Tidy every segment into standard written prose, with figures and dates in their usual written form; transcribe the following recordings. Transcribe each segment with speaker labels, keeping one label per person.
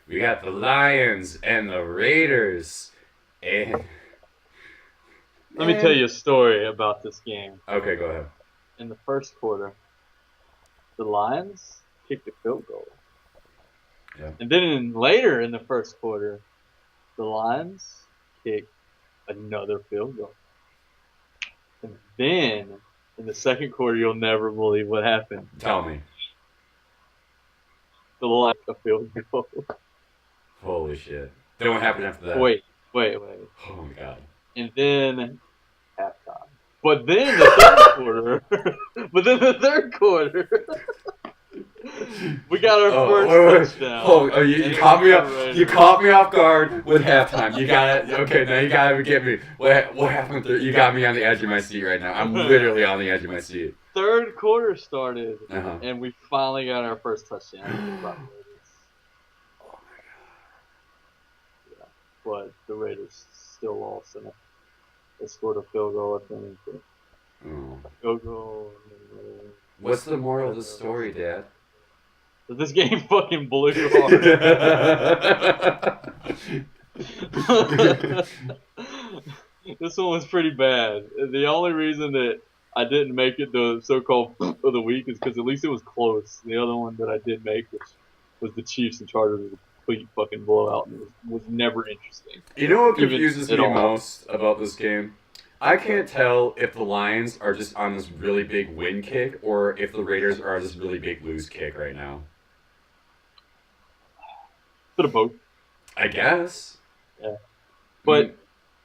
Speaker 1: We got the Lions and the Raiders. And
Speaker 2: Let me tell
Speaker 1: man,
Speaker 2: you a story about this game.
Speaker 1: okay, go ahead.
Speaker 2: In the first quarter, the Lions kicked a field goal.
Speaker 1: Yeah.
Speaker 2: And then later in the first quarter, the Lions kicked another field goal. And then in the second quarter, you'll never believe what happened.
Speaker 1: Tell me.
Speaker 2: The Lions kicked a field goal.
Speaker 1: Holy shit. Then what happened after that?
Speaker 2: Wait.
Speaker 1: Oh my god.
Speaker 2: And then halftime. But then the third quarter, we got our
Speaker 1: Oh,
Speaker 2: first
Speaker 1: wait, wait.
Speaker 2: touchdown,
Speaker 1: Oh, you,
Speaker 2: and
Speaker 1: you
Speaker 2: it was
Speaker 1: caught me
Speaker 2: the
Speaker 1: up. You
Speaker 2: Raiders.
Speaker 1: caught me off guard with halftime. You got it. Okay, now you gotta get me. What happened? You got me on the edge of my seat right now. I'm literally on the edge of my seat.
Speaker 2: Third quarter started,
Speaker 1: Uh huh.
Speaker 2: and we finally got our first touchdown. It was by the Raiders. Yeah, but the Raiders still lost, and they scored a field goal at the end.
Speaker 1: Oh.
Speaker 2: A field goal.
Speaker 1: What's the moral of the story, Dad?
Speaker 2: But this game fucking blew hard. This one was pretty bad. The only reason that I didn't make it the so-called of the week is because at least it was close. The other one that I did make, which was the Chiefs and Chargers, was a complete fucking blowout and was never interesting,
Speaker 1: You know what
Speaker 2: even
Speaker 1: confuses
Speaker 2: at
Speaker 1: me
Speaker 2: all.
Speaker 1: most about this game? I can't tell if the Lions are just on this really big win kick or if the Raiders are on this really big lose kick right now.
Speaker 2: Bit of both.
Speaker 1: I guess.
Speaker 2: Yeah.
Speaker 1: I mean,
Speaker 2: But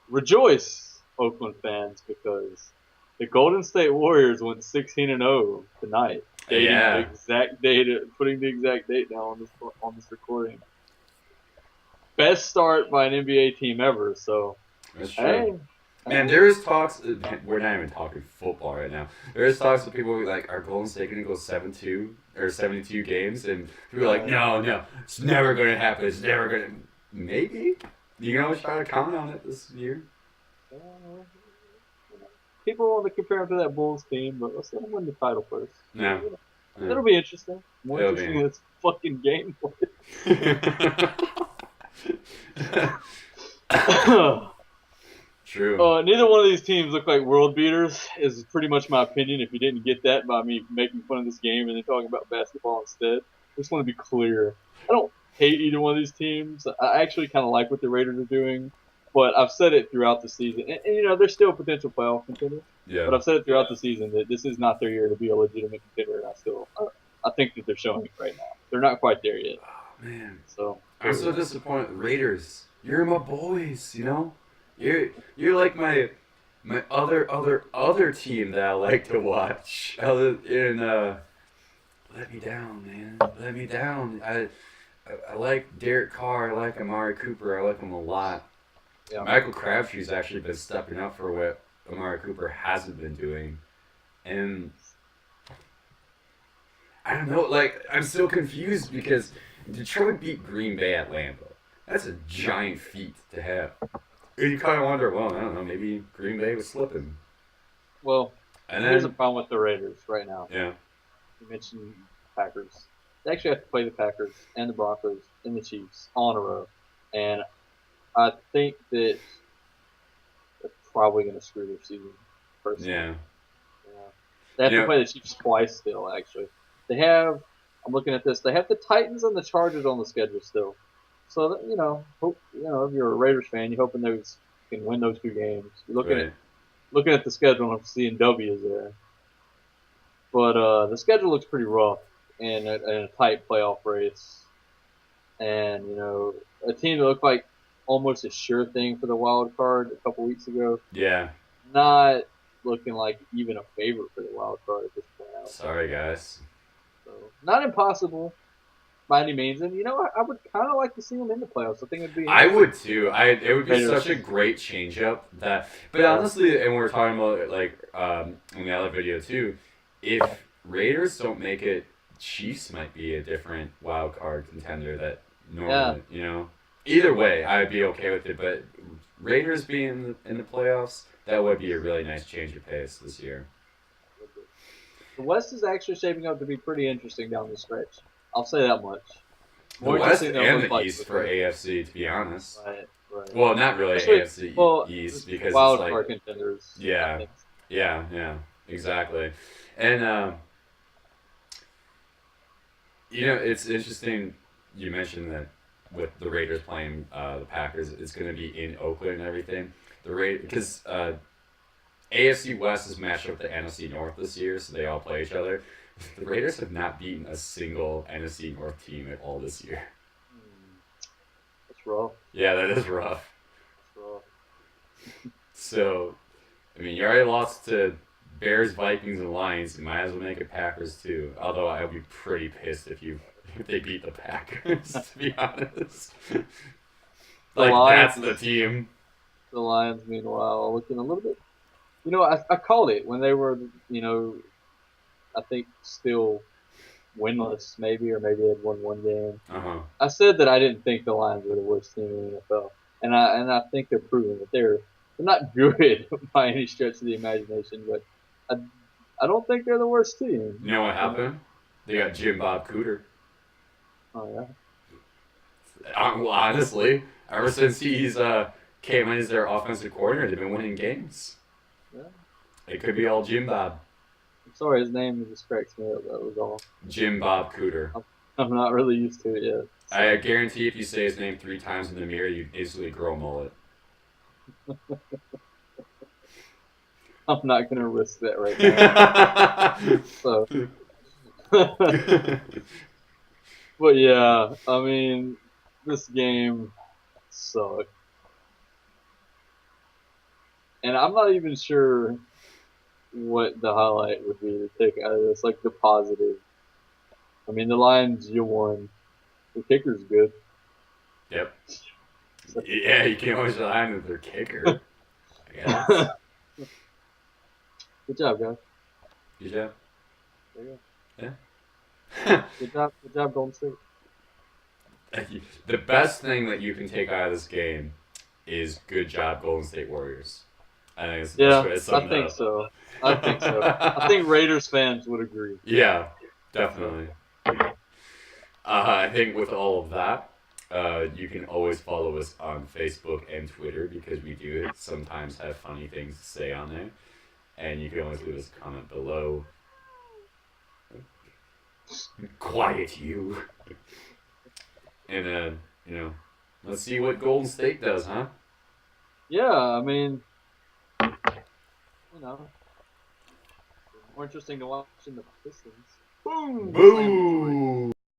Speaker 2: rejoice, Oakland fans, because the Golden State Warriors went 16-0 tonight, dating the
Speaker 1: yeah,
Speaker 2: exact date, putting the exact date now on this recording. Best start by an NBA team ever. So
Speaker 1: that's true.
Speaker 2: hey,
Speaker 1: Man, there is talks. We're not even talking football right now. There is talks of people like, are Golden State going to go 7-2 or 72 games? And people are like, no, it's never going to happen. It's never going to. Maybe. You can always try to count on it this year.
Speaker 2: people want to compare him to that Bulls team, but let's let him win the title first.
Speaker 1: No.
Speaker 2: It'll be interesting. More
Speaker 1: It'll
Speaker 2: interesting
Speaker 1: be.
Speaker 2: than this fucking game.
Speaker 1: True.
Speaker 2: Neither one of these teams look like world beaters, is pretty much my opinion. If you didn't get that by me making fun of this game and then talking about basketball instead, I just want to be clear. I don't hate either one of these teams. I actually kind of like what the Raiders are doing, but I've said it throughout the season. And you know, they're still a potential playoff contender,
Speaker 1: Yeah.
Speaker 2: but I've said it throughout the season that this is not their year to be a legitimate contender, and I think that they're showing it right now. They're not quite there yet.
Speaker 1: Oh, man.
Speaker 2: So
Speaker 1: I'm so disappointed. Raiders, you're my boys, you know? You're like my other team that I like to watch. Let me down, man. Let me down. I like Derek Carr. I like Amari Cooper. I like him a lot.
Speaker 2: yeah,
Speaker 1: Michael Crabtree's actually been stepping up for what Amari Cooper hasn't been doing, and I don't know. Like I'm still confused because Detroit beat Green Bay at Lambeau. That's a giant feat to have. And you kind of wonder, well, I don't know, maybe Green Bay was slipping.
Speaker 2: well,
Speaker 1: And
Speaker 2: here's the
Speaker 1: then,
Speaker 2: problem with the Raiders right now.
Speaker 1: yeah,
Speaker 2: You mentioned Packers. They actually have to play the Packers and the Broncos and the Chiefs all in a row, and I think that they're probably going to screw their season. Personally,
Speaker 1: yeah,
Speaker 2: yeah. They have
Speaker 1: you
Speaker 2: to
Speaker 1: know,
Speaker 2: play the Chiefs twice still. Actually, they have. I'm looking at this. They have the Titans and the Chargers on the schedule still. So that, hope if you're a Raiders fan, you're hoping those can win those two games. You're
Speaker 1: right,
Speaker 2: looking at the schedule and seeing W's there. But the schedule looks pretty rough in a tight playoff race. And, a team that looked like almost a sure thing for the wild card a couple weeks ago,
Speaker 1: yeah.
Speaker 2: not looking like even a favorite for the wild card at this point, I don't think.
Speaker 1: Sorry, guys.
Speaker 2: So, not impossible by any means. And, I would kind of like to see them in the playoffs. I think it would be
Speaker 1: I
Speaker 2: interesting.
Speaker 1: would too. It would be
Speaker 2: Raiders.
Speaker 1: such a great change up that. But honestly, and we're talking about it like in the other video too. If Raiders don't make it, Chiefs might be a different wild card contender that
Speaker 2: Yeah.
Speaker 1: normally, you know. Either way, I'd be okay with it. But Raiders being in the playoffs, that would be a really nice change of pace this year.
Speaker 2: The West is actually shaping up to be pretty interesting down the stretch. I'll say that much.
Speaker 1: The
Speaker 2: More
Speaker 1: West
Speaker 2: interesting than
Speaker 1: and
Speaker 2: it
Speaker 1: the
Speaker 2: looked
Speaker 1: East
Speaker 2: like
Speaker 1: for
Speaker 2: before.
Speaker 1: AFC, to be honest.
Speaker 2: Right.
Speaker 1: Well, not really
Speaker 2: Especially,
Speaker 1: AFC
Speaker 2: well,
Speaker 1: East
Speaker 2: just
Speaker 1: because it's
Speaker 2: wild
Speaker 1: like,
Speaker 2: card contenders. I
Speaker 1: yeah,
Speaker 2: think.
Speaker 1: yeah, exactly. And it's interesting you mentioned that with the Raiders playing the Packers, it's going to be in Oakland and everything. Because AFC West is matched up with the NFC North this year, so they all play each other. The Raiders have not beaten a single NFC North team at all this year.
Speaker 2: That's rough.
Speaker 1: Yeah, that is rough.
Speaker 2: That's rough.
Speaker 1: So, I mean, you already lost to Bears, Vikings, and Lions. You might as well make it Packers too. Although I would be pretty pissed if they beat the Packers, to be honest.
Speaker 2: The
Speaker 1: Like
Speaker 2: Lions,
Speaker 1: that's the team.
Speaker 2: the Lions, meanwhile, looking a little bit. I called it when they were, I think still winless, maybe, or maybe they had won one game.
Speaker 1: Uh huh.
Speaker 2: I said that I didn't think the Lions were the worst team in the NFL, and I think they're proving that they're not good by any stretch of the imagination, but I I don't think they're the worst team.
Speaker 1: You know what happened? They got Jim Bob Cooter.
Speaker 2: Oh yeah.
Speaker 1: Well, honestly, ever since he's came in as their offensive coordinator, they've been winning games.
Speaker 2: Yeah.
Speaker 1: It could be all Jim Bob.
Speaker 2: I'm sorry, his name just cracks me up. That was all.
Speaker 1: Jim Bob Cooter.
Speaker 2: I'm not really used to it yet.
Speaker 1: I guarantee if you say his name 3 times in the mirror, you instantly grow a mullet.
Speaker 2: I'm not gonna risk that right now. So, but yeah, I mean, this game sucked, and I'm not even sure what the highlight would be to take out of this, like the positive. I mean, the Lions, you won. The kicker's good.
Speaker 1: Yep. Yeah, you can always rely on their kicker. I guess.
Speaker 2: Good job, guys.
Speaker 1: Good job.
Speaker 2: There you
Speaker 1: Yeah.
Speaker 2: go. Good job, Golden State.
Speaker 1: The best thing that you can take out of this game is good job, Golden State Warriors. I think it's the best way to sum
Speaker 2: I
Speaker 1: it
Speaker 2: think
Speaker 1: up.
Speaker 2: so. I think Raiders fans would agree.
Speaker 1: Yeah, definitely. I think with all of that, you can always follow us on Facebook and Twitter because we do sometimes have funny things to say on there. And you can always leave us a comment below. Quiet you. And let's see what Golden State does, huh?
Speaker 2: Yeah, I mean, more interesting to watch than the Pistons. Boom!
Speaker 1: Boom!